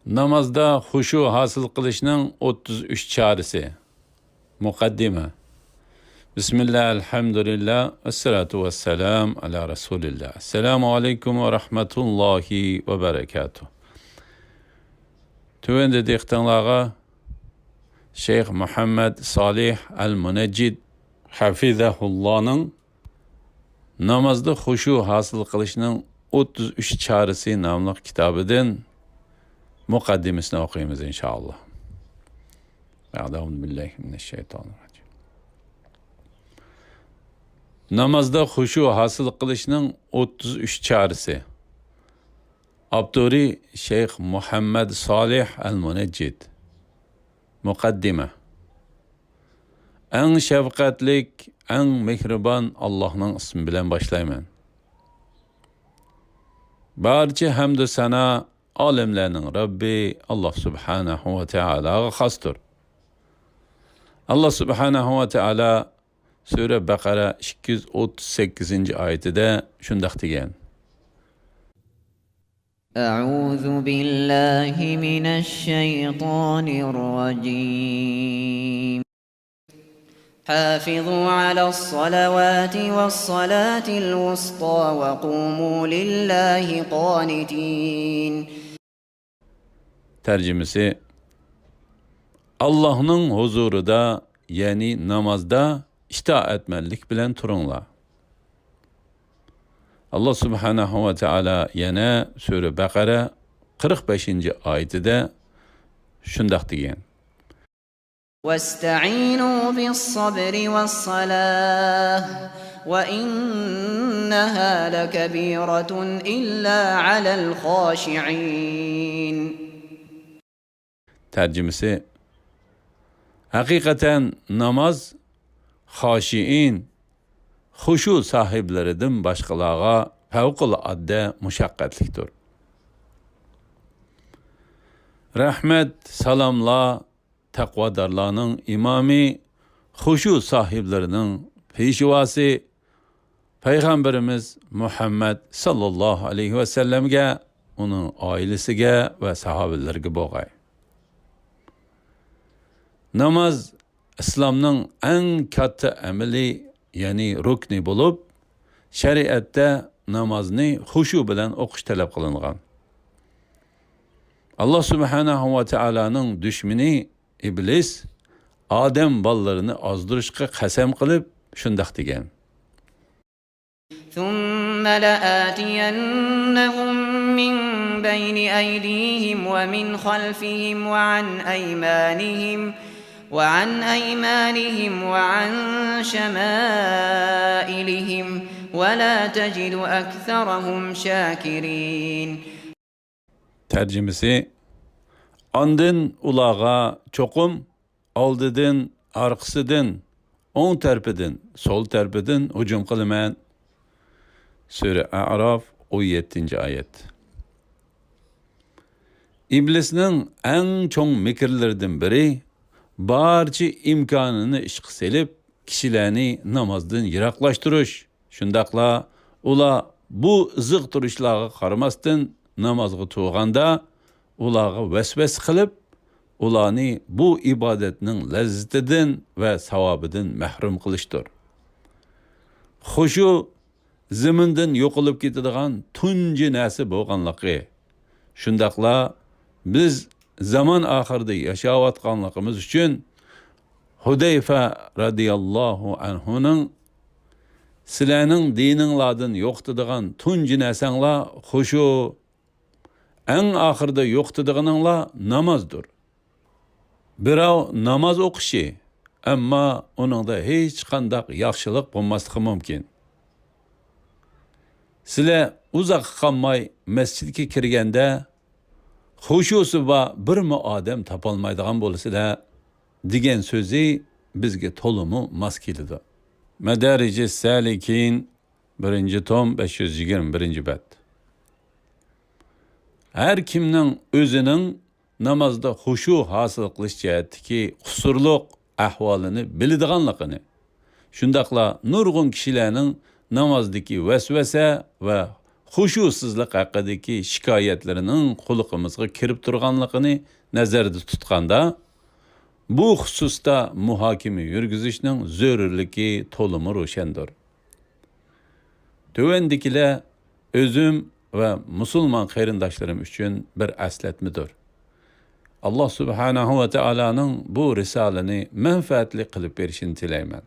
Namazda xushu hosil qilishning 33 chorasi. Muqaddima. Bismillah, alhamdulillah, assalatu vassalam ala rasulillah. Assalamu alaykum va rahmatullohi va barakatuh. Tuvende dehqonlarga Şeyh Muhammad Salih al-Munajjid hafizahullohning namazda xushu hosil qilishning 33 chorasi nomli kitobidan muqaddimasini o'qiymiz inshaalloh. A'udhu billahi minashshaytonirrojim. Namazda xushu hosil qilishning 33 chorasi. Abduri Şeyh Muhammad Salih al-Munajjid. Muqaddima. Eng shafqatlik, eng mehribon Allohning ismi bilan boshlayman. Barcha hamd va sana alemlerinin Rabbi Allah Subhanahu ve Teala'ya xasdır. Allah Subhanahu ve Teala Sure Bakara 238. ayetide şundaq degan. A'udhu billahi mineşşeytanirracim. حافظوا على الصلوات والصلاة الوسطى وقوموا لله قانتين. Tercümesi: Allah'ın huzurida, yani namazda itaat etmelik bilen turunla. Allah Subhanahu ve Teala yana Sure Bakara 45. ayetide şundaq degan. وَاسْتَعِينُوا بِالصَّبْرِ وَالصَّلَاةِ وَإِنَّهَا لَكَبِيرَةٌ إِلَّا عَلَى الْخَاشِعِينَ. Tercümesi: Hakikaten namaz haşiin, huşu sahiplerinden başkalarına fevkalade muşakkatliktir. Rahmet, salamla takvadarlarının imami, huşu sahiplerinin peşivası Peygamberimiz Muhammed sallallahu aleyhi ve sellemge, onun ailesine ve sahabelerine boğay. Namaz İslam'ın en katta emeli, yani rukni bulup, şeriatte namazını huşu bilen okuş talep kılıngan. Allah Subhanahu ve Teala'nın düşmeni İblis, Adem ballarını azdırışqa qasam qilib shundaq degan. ثُمَّ لَآتِيَنَّهُمْ مِنْ بَيْنِ أَيْدِيهِمْ وَمِنْ خَلْفِهِمْ وَعَنْ أَيْمَانِهِمْ وَعَنْ شَمَائِلِهِمْ وَلَا تَجِدُ أَكْثَرَهُمْ شَاكِرِينَ. Tercümesi: Andın ulağa çokum, aldıdın, arkısıdın, on terpidin, sol terpidin, hücum kılmen. Sure A'raf 17. ayet. İblisinin en çoğun mikirlerden biri, barcha imkanını işqi selip, kişilerini namazdan yiraklaştırış. Şundaqla, ula bu ızıq turuşlarga qaramasdan namazga tuğanda, ulağa vesves qilib, ularni bu ibadetinin lezzetinden ve savabından mahrum qilishdir. Xushu zimindan yo'qolib ketadigan tunji narsa bo'lganligi. Shundaqla biz zaman oxirida yashayotganligimiz uchun Hudayfa radhiyallohu anhuning sizlarning dininglardan yo'qotadigan tunji narsanglar xushu, en ahırda yo'qotadiganinglar namazdır. Birov namoz o'qishi, ammo uningda hech qanday yaxshilik bo'lmasligi mumkin. Sizlar uzoq qolmay masjidga kirganda xushusi va birmi odam topolmaydigan bo'lsizlar degan so'zi bizga to'liq mos keladi. Madarij salikin 1-tom 521. bet. Her kimning o'zining namazda xushu hosil qilish jihatdagi qusurliq ahvolini biladiganligini, shundaqla nurg'un kishilarning namozdagi vasvasa va xushusizlik haqidagi shikoyatlarining quliqimizga kirib turganligini nazarda tutganda, bu xususda muhokama yurgizishning zarurligi to'liq ro'shandir. Tövendikiler özüm ve Müslüman qarindoshlarım üçün bir eslatmadır. Allah Subhanahu ve Taala'nın bu risaleni menfaatli qilib berishini tilayman.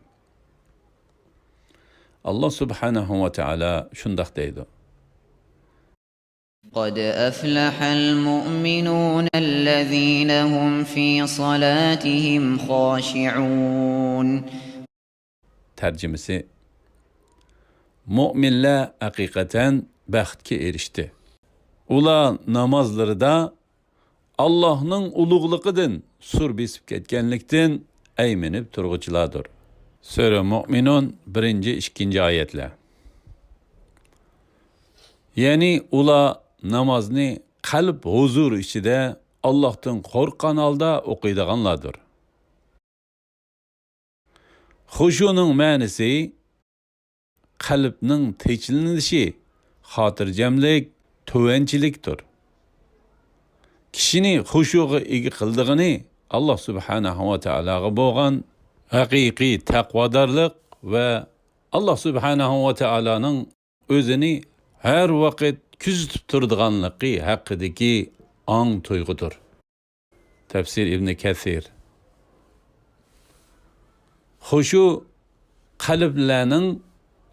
Allah Subhanahu ve Taala shundoq deydi: قد أفلح المؤمنون الذين هم في صلاتهم خاشعون. Tercümesi: Müminler hakikaten baxtga erişdi. Ular namazlarida Allah'ның ulug'ligidan sur besib ketganlikdan ayminib turg'uchilardir. Sura Mu'minun 1-2 oyatlar. Ya'ni ular namozni qalb huzur ichida Allohdan qo'rqqan holda o'qiydiganlardir. Xushuning ma'nosi qalbning tinchlanışı, xotirjamlik, tuvanchilikdir. Kishini xushuga ega qildig'ini Allah Subhanahu va Taolaga bo'lgan haqiqiy taqvodorlik va Allah Subhanahu va Taolaning o'zini har vaqt kuzatib turadiganligi haqidagi ong tuyg'udir. Tafsir Ibn Kathir. Xushu qalblarning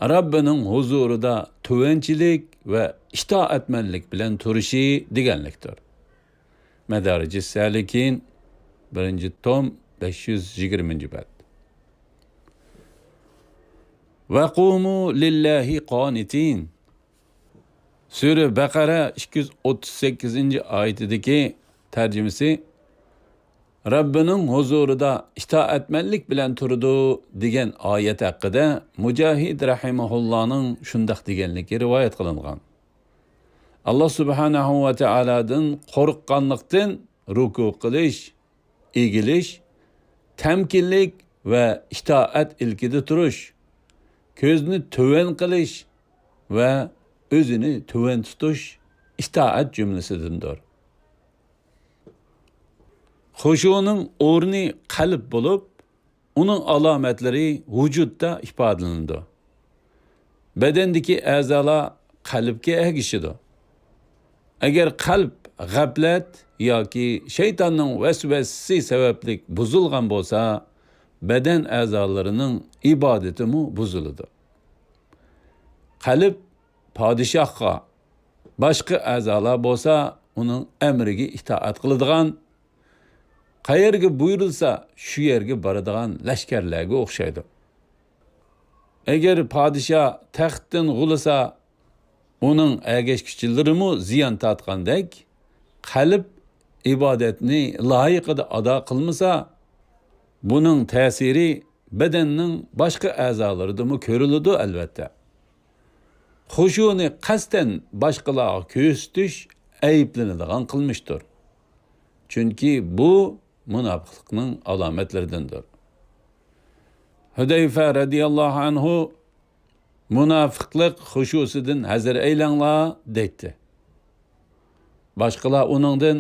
Rabbining huzurida tuvanchilik va itoatmanlik bilan turishi deganlikdir. Madarij Salikin 1-tom 520-bab. Ve qumu lillahi qanitin. Sura Baqara 238-oyatidagi tercümesi Rabbining huzurida itoatmanlik bilan turdi degan oyat haqida Mujahid rahimahullohning shundoq deganligi rivoyat qilingan. Allah Subhanahu va Taoladan qo'rqqanlikdan ruku qilish, egilish, tamkinlik va itoat ilkida turish, ko'zni tuvan qilish va o'zini tuvan tutish itoat jumlasidandir. Xushuning o'rni qalb bo'lib, uning alomatlari vujudda ifodalanadi. Badandagi a'zolar qalbga ergishadi. Agar qalb g'aflat yoki shaytonning vasvasasi sababli buzilgan bo'lsa, badan a'zolarining ibodati buziladi. Qalb podshohga, boshqa a'zolar bo'lsa, uning amriga itoat qiladigan, qayerga buyurilsa shu yerga boradigan lashkarlarga o'xshaydi. Agar podshoh taxtdan g'ulasa, uning ergashkichilari ziyon tortgandek, qalb ibodatni loyiqida ado qilmasa, buning ta'siri badanning boshqa a'zolarida ko'riladi albatta. Xushuni qasdan boshqalarga ko'rsatish ayblanadigan qilmishdir. Chunki bu munofiqlikning alomatlaridandir. Hudayfa radhiyallohu anhu munofiqlik xushusidan hazir aylanglar deydi. Boshqalar uningdan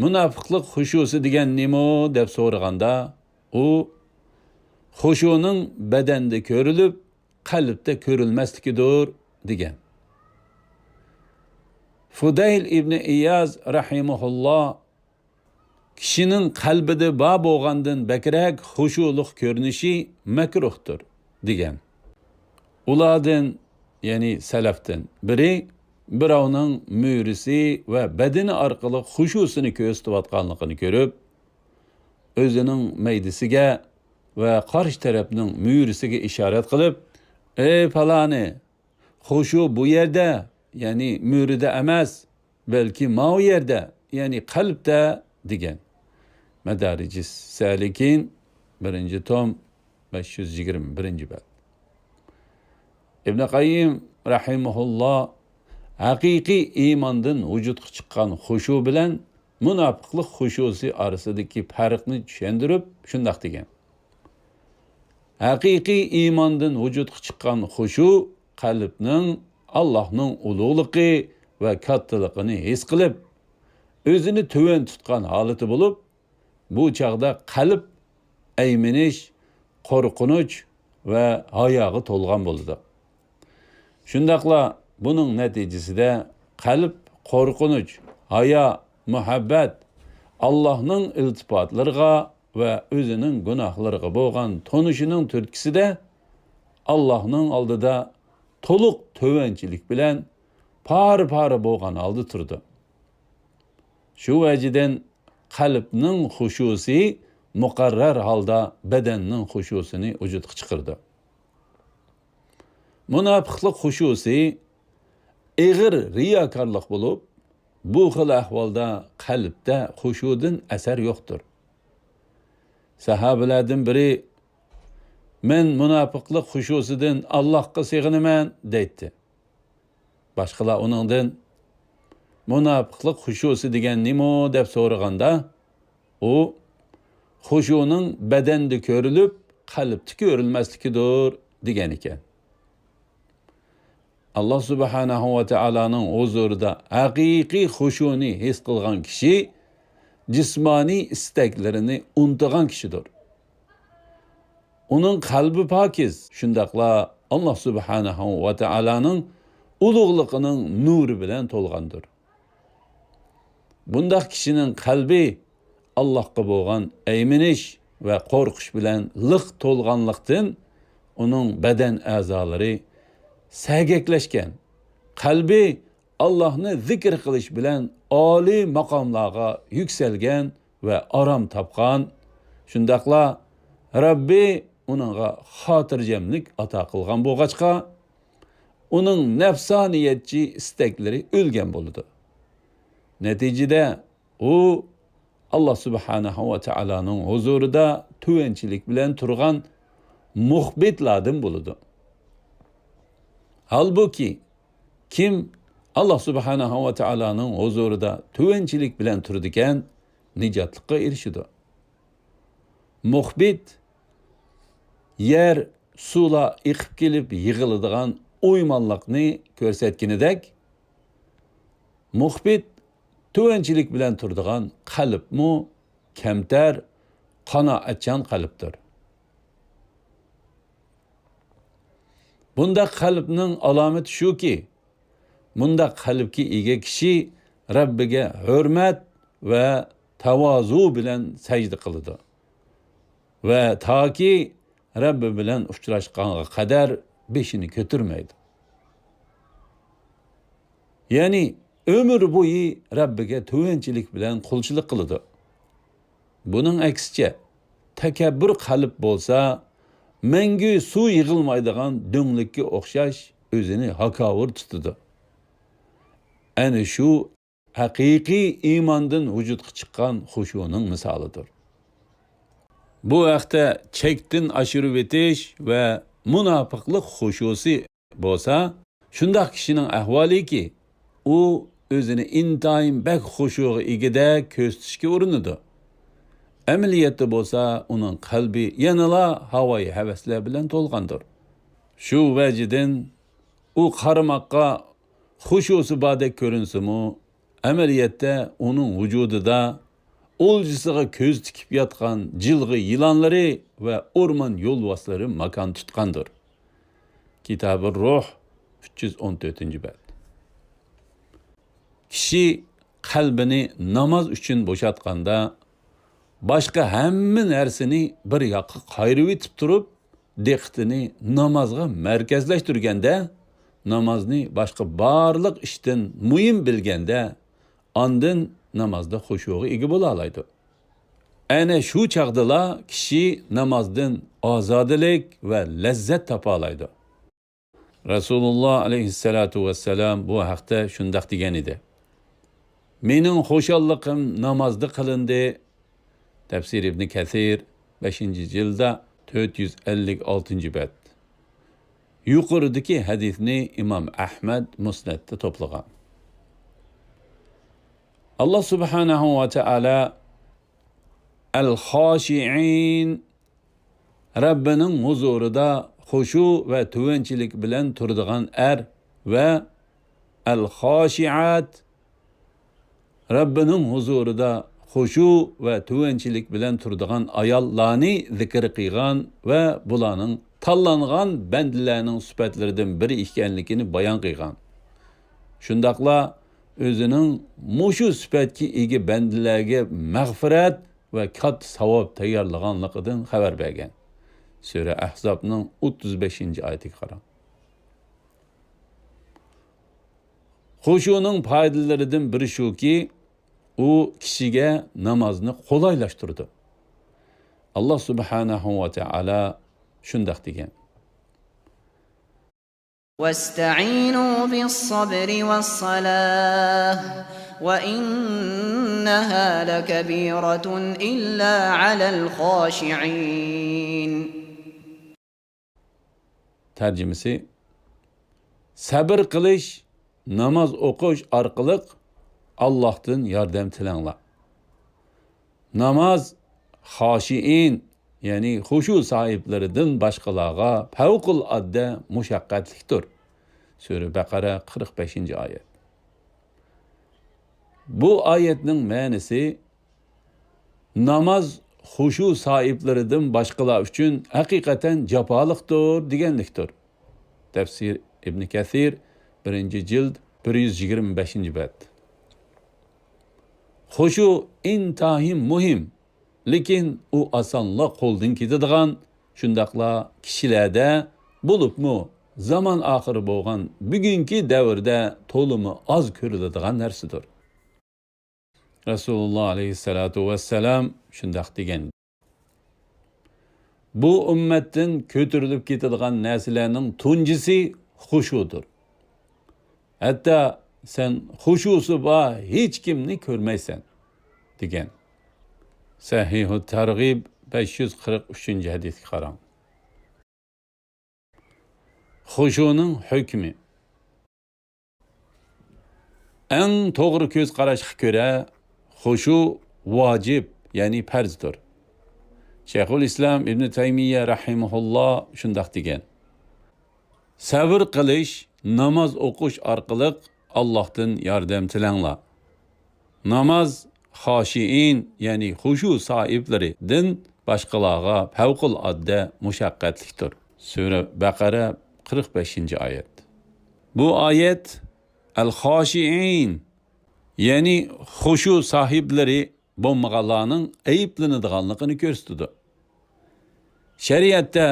munofiqlik xushusi degan nima deb so'raganda, u xushuning badanda ko'rilib, qalbda ko'rilmasligidir degan. Fudayl ibn Iyaz rahimahulloh kishining qalbida bor bo'lgandan bakrak xushulik ko'rinishi makruhdir degan. Ulardan, ya'ni salafdan biri birovning mürisi va badani orqali xushusini ko'rsatayotganligini ko'rib, o'zining maydisiga va qarshi tarafning mürisiga ishorat qilib, "Ey falani, xushu bu yerda, ya'ni mürida emas, balki ma yerda, ya'ni qalbda" degan. Madarij Salikin 1-tom 521-bab. İbn Qayyim rahimahulloh haqiqiy iymondan vujudga chiqqan xushu bilan munofiqlik xushusi orasidagi farqni tushuntirib shundoq degan. Haqiqiy iymondan vujudga chiqqan xushu qalbning Allohning ulug'ligi va kattaligini his qilib, o'zini tuvan tutgan holati bo'lib, bu chaqda qalb ayminish, qo'rqinch va hayoga to'lgan bo'ladi. Shundaqla buning natijasida qalb qo'rqinch, hayo, muhabbat Allohning iltifotlariga va o'zining gunohlariga bo'lgan tonishining turtkisida Allohning oldida to'liq tovanchilik bilan pari bo'lgan holda turdi. Shu vajidan qalbning xushusi muqarrar holda badanning xushusini vujudga chiqardi. Munofiqlik xushusi ig'ir riyokorlik bo'lib, bu xil ahvolda qalbda xushudin asar yo'qdir. Sahabalardan biri men munofiqlik xushusidan Allohga sig'inaman deydi. Boshqalar uningdan munofiqlik xushusi degan nima deb so'raganda, u xushuning badanda ko'rilib, qalbda ko'rilmasligidir degan ekan. Allah subhanahu va taolaning huzurida haqiqiy xushuni his qilgan kishi jismoniy istaklarini unutgan kishidir. Uning qalbi pokiz, shundaqla Allah subhanahu va taolaning ulug'ligining nuri bilan to'lgandir. Bundaq kishining qalbi Allohga bo'lgan ayminish va qo'rqish bilan liq to'lganlikdan uning badan a'zolari sagaklashgan. Qalbi Allohni zikr qilish bilan oliy maqomlarga yuksalgan va orom topgan. Shundaqla Rabbi uningga xotirjamlik ato qilgan bo'lg'achqa, uning nafsoniyatchi istaklari o'lgan bo'ldi. Natijada u Allah subhanahu va taolaning huzurida tuvanchilik bilan turgan muhbitlardan bo'ldi. Halbuki kim Allah subhanahu va taolaning huzurida tuvanchilik bilan turdigan nijotlikka erishidi. Muhbit yer suvla iqib kelib yig'iladigan o'ymonliqni ko'rsatganidek, muhbit tuvanchilik bilan turdigan qalbmi kamtar, qanoatchan qalbdir. Bunda qalbning alomati shuki, bunda qalbga ega kishi Rabbiga hurmat va tavozu bilan sajda qiladi. Va toki Rabbi bilan uchrashganga qadar beshini ko'tarmaydi. Ya'ni ömür bo'yi Rabbiga tuvanchilik bilan qulchilik qiladi. Buning aksicha takabbur qalb bo'lsa, mangu suv yig'ilmaydigan do'nglikka o'xshash o'zini hakovir tutadi. Ana shu haqiqiy iymondan vujudga chiqqan xushuning misolidir. Bu vaqtda chekdan oshirib o'tish va munofiqlik xushusi bo'lsa, shundaq kishining ahvoliki, u o'zini intayin bak xushuga egida ko'rsatishga urinadi. Amaliyotda bo'lsa, uning qalbi yanala havoyi havaslar bilan to'lgandir. Shu vajidan u qaramoqqa xushusi bordek ko'rinsimi, amaliyotda uning vujudida o'ljisiga ko'z tikib yotgan jilg'i yilonlari va o'rmon yo'lboslari makon tutgandir. Kitobi Ruh 314-bet. Kishi qalbini namoz uchun bo'shatganda boshqa hamma narsani bir yoqqa qayrib etib turib, diqqatini namozga markazlashtirganda, namozni boshqa barliq ishdan muhim bilganda, ondan namozda xushuga ega bo'la oladi. Ana shu chaqdala kishi namozdan ozodalik va lazzat topa oladi. Rasululloh alayhissalatu vassalam bu haqda shundaq degan edi. Mening xushalliqim namozda qilindi. Tafsir İbn Kathir 5-jilda 456-bet. Yuqoridagi hadisni Imom Ahmad Musnadda to'plagan. Allah subhanahu va taala al-xoshi'in, Rabbining huzurida xushu va tuvanchilik bilan turadigan er ve el-haşiat Rabbinin huzurida huşu ve tüvençilik bilen turduğan ayallarni zikir qilgan ve bularning tanlangan bendilerinin süpetlerinden biri ekanligini bayan qilgan. Şundaqla özünün muşu süpetki egi bendilerge mağfiret ve kat savab tayyorlaganligidan xabar bergan. Sura Ahzabning 35. ayetiga qarang. Huşunun faydalarından biri shuki, u kishiga namozni qo'laylaştırdı. Allah subhanahu ve taala shundaq degan. واستعينوا بالصبر والصلاة وإنها لكبيرة إلا على الخاشعين. Tercümesi, sabır qilish, namoz o'qish orqali Allohdan yordam tilanglar. Namoz xoshiin, ya'ni xushu sohiblaridan boshqalarga favqul odda mushaqqatlikdir. Sura Baqara 45. oyat. Bu oyatning ma'nosi namoz xushu sohiblaridan boshqalar uchun haqiqatan jafolikdir deganlikdir. Tafsir İbn Kathir 1. cild 125. bet. Xushu intahi muhim, lekin u osonla qo'ldan ketadigan, shundaqla kishilarda bo'libmi zaman oxiri bo'lgan bugungi davrda to'limi oz ko'riladigan narsadir. Rasululloh alayhissalatu vassalam shundaq degan. Bu ummatdan ko'tarilib ketadigan narsalarning tunjisi xushudir. Hatta sen xushusi bor hech kimni ko'rmaysan degan. Sahih-u Targ'ib 543. hadisga qarang. Xushuning hukmi. Eng to'g'ri ko'z qarashga ko'ra xushu vojib, ya'ni farzdir. Shayxul Islom Ibn Taymiyya rahimahulloh shundaq degan. Sabr qilish, namoz o'qish orqali Allohdan yordam tilanglar. Namoz xoshiin, ya'ni xushu sohiblaridan boshqalarga favqul odda mushaqqatlikdir. Sura Baqara 45. oyat. Bu oyat al-xoshiin, ya'ni xushu sohiblari bo'lmaganlarning ayiblanadiganligini ko'rsatdi. Shariatda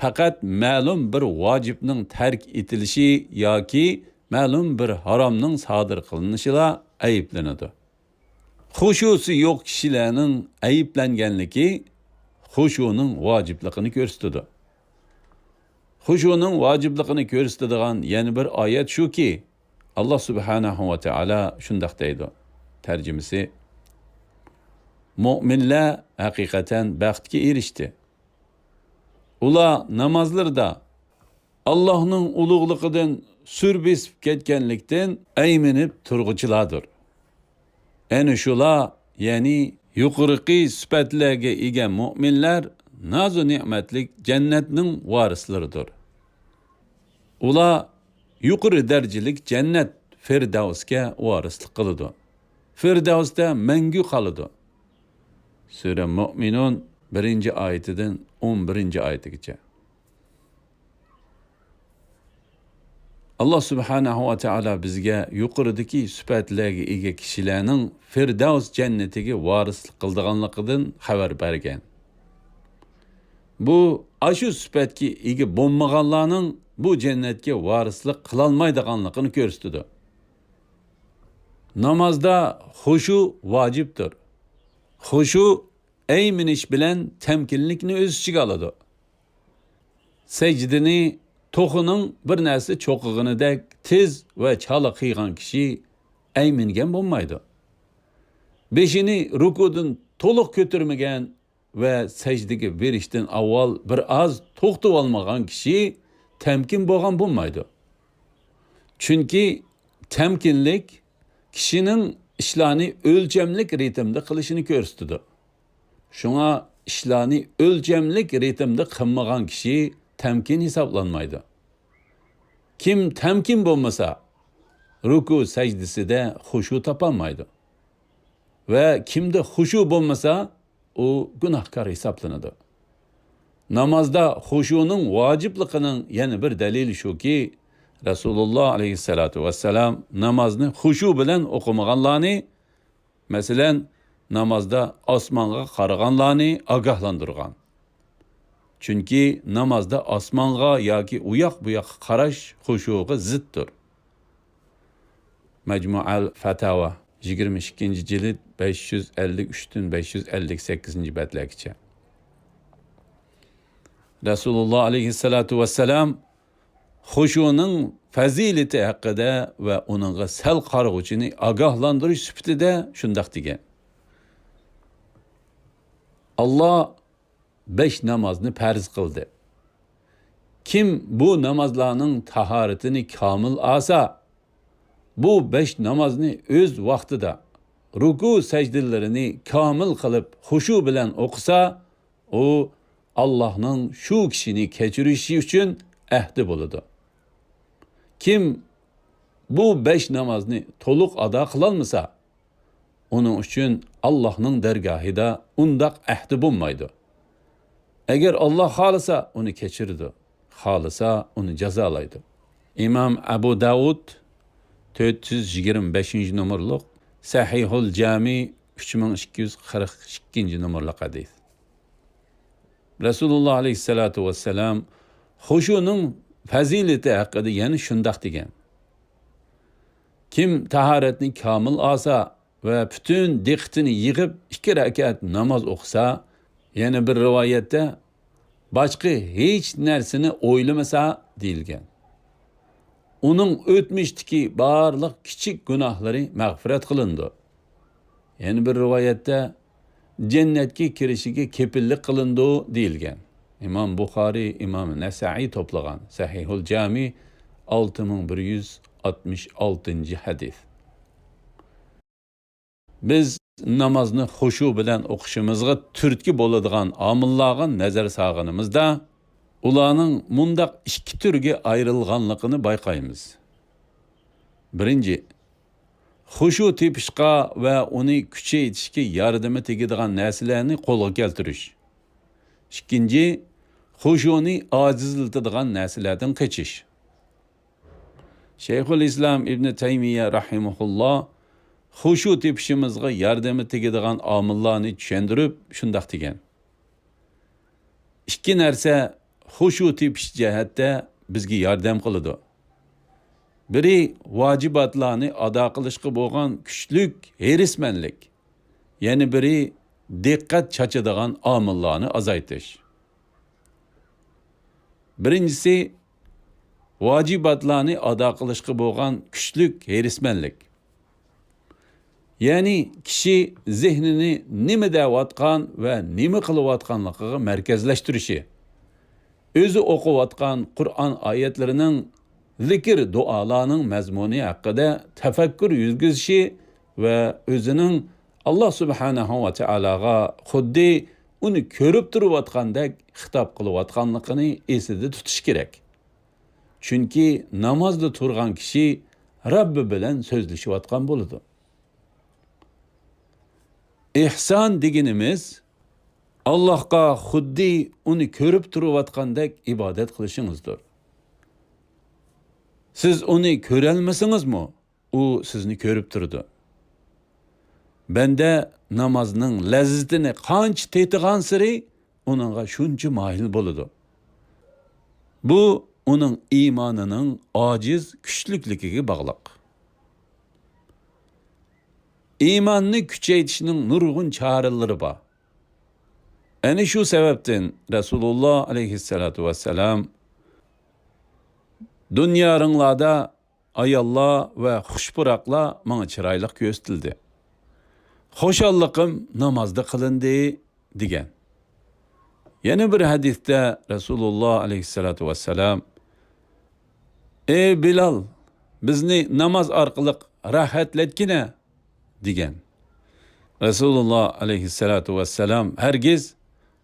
faqat ma'lum bir vojibning tark etilishi yoki ma'lum bir haromning sodir qilinishila ayiblanadi. Xushusi yo'q kishilarning ayiblanganligi xushuning vojibligini ko'rsatadi. Xushuning vojibligini ko'rsatadigan yana bir oyat shuki, Allah subhanahu va taala shundaq deydi. Tarjimasi: Mu'minlar haqiqatan baxtga erishdi. Ular namozlarda Allohning ulug'ligidan surbesib ketganlikdan ayminib turg'uchilardir. Ana shular, ya'ni yuqorqi sifatlarga ega mu'minlar nazu ne'matlik jannatning varislaridir. Ular yuqori darajalik jannat Firdavsga varislik qiladi. Firdavsda mangu qoladi. Sura Mu'minun 1-oyatidan 11-oyatigacha. Allah subhanahu va taala bizga yuqoridagi sifatlarga ega kishilarning Firdavs jannatiga varislik qildiganligidan xabar bergan. Bu ashu sifatga ega bo'lmaganlarning bu jannatga varislik qilolmaydiganligini ko'rsatdi. Namozda xushu vojibdir. Xushu ayminish bilan tamkinlikni o'z ichiga oladi. Sajdani to'xining bir narsa cho'qig'inidek tez va chala qiygan kishi aymingan bo'lmaydi. Beshini rukudan to'liq ko'tarmagan va sajdaga berishdan avval bir oz to'xtab olmagan kishi tamkin bo'lgan bo'lmaydi. Chunki tamkinlik kishining ishlarni o'lchamlik ritmda qilishini ko'rsatadi. Shunga ishlarni o'lchamlik ritmda qilmagan kishi tamkin hisoblanmaydi. Kim temkin bo'lmasa, ruku secdeside huşu tapolmaydi. Ve kimde huşu bo'lmasa, o günahkar hesaplanadi. Namazda huşunun vacipliğinin yana bir delili şu ki, Resulullah aleyhissalatu vesselam namazni huşu bilen okumaganlarni, meselen namazda osmonga qaraganlarni agahlandırgan. Çünkü namazda osmonga yoki uyoq bu yoqqa qarash huşuga ziddir. Mecmual Fatava 22. cilt 553'ten 558. betlergacha. Resulullah aleyhissalatu vesselam huşunun fazileti hakkında ve onunla sel qarg'uvchini agahlandirish sifatida shundoq degan. Allah 5 namozni farz qildi. Kim bu namozlarning tahoratini komil olsa, bu 5 namozni o'z vaqtida ruku sajdalarini komil qilib xushu bilan o'qisa, o Allah'ın şu kişini kechirishi uchun ahdi bo'ladi. Kim bu 5 namozni to'liq ado qilolmasa, onun uchun Allah'ın dergahida undaq ahdi bo'lmaydi. Eğer Allah xolasa uni kechirdi, xolasa uni jazolaydi. İmam Abu Davud 425 numaralı Sahihul Cami 3242 numaralı hadis. Resulullah aleyhissalatu vesselam huşunun fazileti hakkında yani şundak degan. Kim taharetini kamil alsa ve bütün diqqatini yığıp 2 rakat namaz okusa, yani bir rivayette başka hiç narsani o'ylamasa deyilgan. Onun o'tmishdagi barliq kichik gunohlari mag'firat qilindi. Yani bir rivayette cennetga kirishiga kepillik qilindi deyilgan. İmam Buxoriy, İmam Nasai toplagan Sahihul Cami 6166. hadis. Biz namozni xushu bilan o'qishimizga turtki bo'ladigan omillarga nazar solganimizda, ularning mundaq 2 turga ayrilganligini bayqaymiz. Birinchi, xushu tepishqa va uni kuchaytirishga yordami tegadigan narsalarni qo'lga keltirish. Ikkinchi, xushuni ojizlatadigan narsalardan qochish. Shayxul Islam Ibn Taymiya rahimahulloh xushu tepishimizga yordami tegadigan omillarni tushuntirib shundoq degan. 2 narsa xushu tepish jihatda bizga yordam qiladi. Biri vacibotlarni ado qilishga bo'lgan kuchlik herismanlik. Yani biri diqqat chachadigan omillarni azaytish. Birinchisi vacibotlarni ado qilishga bo'lgan kuchlik herismanlik. Yani kishi zihnini nima deyotgan va nima qilayotganligiga markazlashtirishi. O'zi o'qiyotgan Qur'on oyatlarining zikr duolarning mazmuni haqida tafakkur yurgizishi ve o'zining Allah subhanahu va taologa xuddi uni ko'rib turayotgandek xitob qilayotganligini esida tutish kerak. Chunki namozda turgan kishi Rabbi bilan so'zlashayotgan bo'ladi. İhsan deganimiz Allah'a xuddi uni ko'rib turayotgandek ibodat qilishingizdir. Siz uni ko'rolmasangizmi, u sizni ko'rib turdi. Bende namazning lazzatini qancha tetigan siri uningga shuncha moyil bo'ladi. Bu uning iymonining ojiz kuchlikligi bog'liq. İmanni kuchaytirishning nurg'un choralari bor. Ana shu sababdan Resulullah aleyhissalatu vesselam dunyoringlarda ayollar ve xushpuroqlar menga chiroyli ko'rsatildi. Xo'shalliqim namozda qilindi degan. Yana bir hadisda Resulullah aleyhissalatu vesselam ey Bilal, bizni namoz orqali rahatlatgina degan. Resulullah aleyhissalatu vesselam hergiz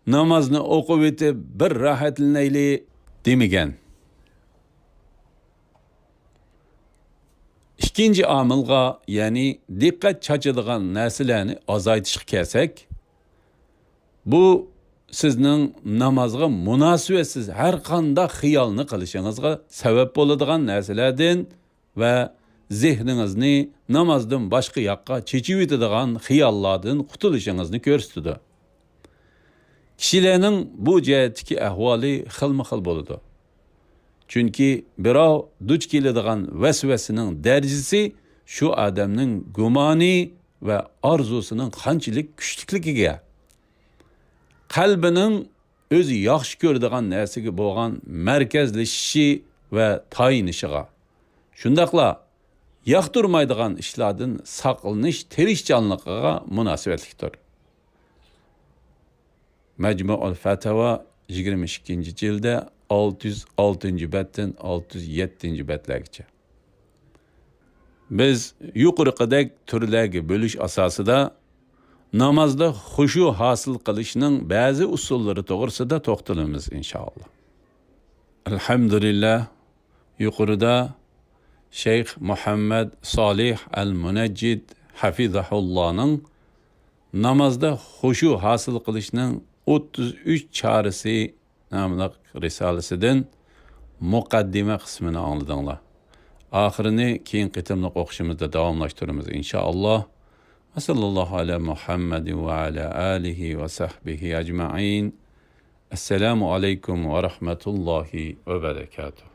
namozni o'qib etib bir rahatlanayli demagan. ikkinchi omilga, ya'ni diqqat chachadigan narsalarni azaytishga kelsak, bu sizning namozga munosibatsiz har qanday xiyolni qilishingizga sabab bo'ladigan narsalardan va zehningizni namozdan boshqa yoqqa chechib yetadigan xiyollardan qutulishingizni ko'rsatadi. Kishilarning bu jihatdagi ahvoli xilma-xil bo'ladi. Chunki birov duch keladigan vasvasining darajasi shu odamning gumoni va orzusining qanchalik kuchligiga, qalbining o'zi yaxshi ko'radigan narsaga bo'lgan markazlashishi va tayinishiga, shundaqla yoqtirmaydigan ishlardan saqlanish tirishchanligiga munosabatlikdir. Majmuul Fatawa 22-jilda 606-betdan 607-betlargacha. Biz yuqoridagi turlarga bo'lish asosida namozda xushu hosil qilishning ba'zi usullari to'g'risida to'xtalamiz inshaalloh. Alhamdulillah, yuqorida Sheyx Muhammad Solih al-Munajjid hafizahullohning namozda xushu hosil qilishning 33 chorasi nomli risolasidan muqaddima qismini angladinglar. Oxirini keyin qitimliq o'qishimizda davomlashtiramiz inshaalloh. Va sallallohu ala Muhammad va ala alihi va sahbihi ajma'in. Assalomu alaykum va rahmatullohi va barakatuh.